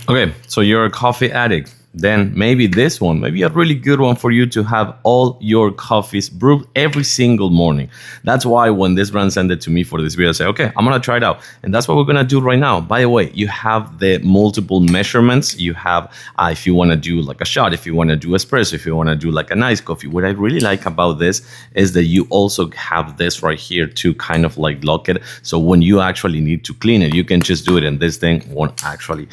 Okay, so you're a coffee addict. Then maybe this one, maybe a really good one for you to have all your coffees brewed every single morning. That's why when this brand sent it to me for this video, I say, okay, I'm gonna try it out. And that's what we're gonna do right now. By the way, you have the multiple measurements. You have, if you wanna do like a shot, if you wanna do espresso, if you wanna do like a nice coffee. What I really like about this is that you also have this right here to kind of like lock it. So when you actually need to clean it, you can just do it and this thing won't actually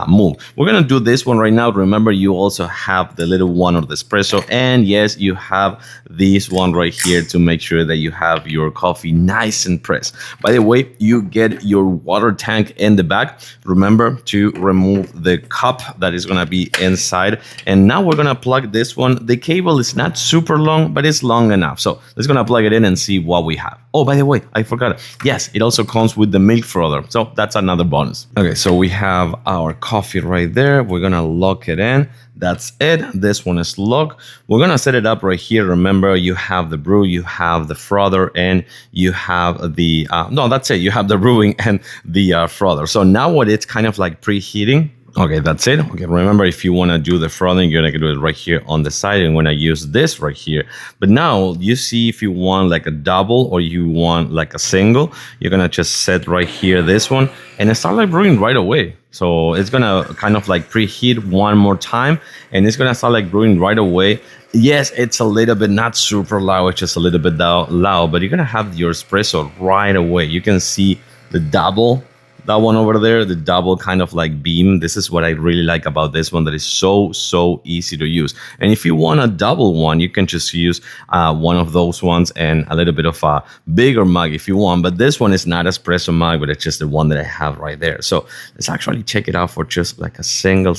move. We're gonna do this one right now. Remember, you also have the little one of the espresso, and yes, you have this one right here to make sure that you have your coffee nice and pressed. By the way, you get your water tank in the back. Remember to remove the cup that is gonna be inside. And now we're gonna plug this one. The cable is not super long, but it's long enough. So let's gonna plug it in and see what we have. Oh, by the way, I forgot. Yes, it also comes with the milk frother. So that's another bonus. Okay, so we have our coffee right there. We're gonna lock it in. That's it. This one is locked. We're gonna set it up right here. Remember, you have the brew, you have the frother, and you have the no, that's it. You have the brewing and the frother. So now what it's kind of like preheating. Okay, that's it. Okay, remember, if you want to do the frothing, you're gonna do it right here on the side. And when I use this right here, but now you see if you want like a double or you want like a single, you're gonna just set right here this one, and it starts like brewing right away. So it's gonna kind of like preheat one more time, and it's gonna start like brewing right away. Yes, it's a little bit not super loud, it's just a little bit loud, but you're gonna have your espresso right away. You can see the double. That one over there, the double kind of like beam. This is what I really like about this one, that is so easy to use. And if you want a double one, you can just use one of those ones and a little bit of a bigger mug if you want. But this one is not espresso mug, but it's just the one that I have right there. So let's actually check it out for just like a single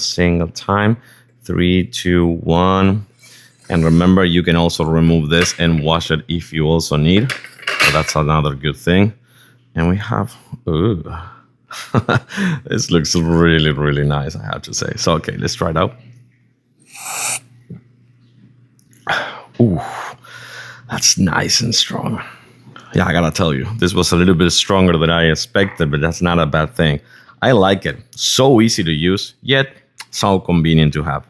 time. 3, 2, 1. And remember, you can also remove this and wash it if you also need. So that's another good thing. And we have, ooh. This looks really nice, I have to say. So okay, let's try it out. Ooh, that's nice and strong. Yeah, I gotta tell you, this was a little bit stronger than I expected, but that's not a bad thing. I like it. So easy to use, yet so convenient to have.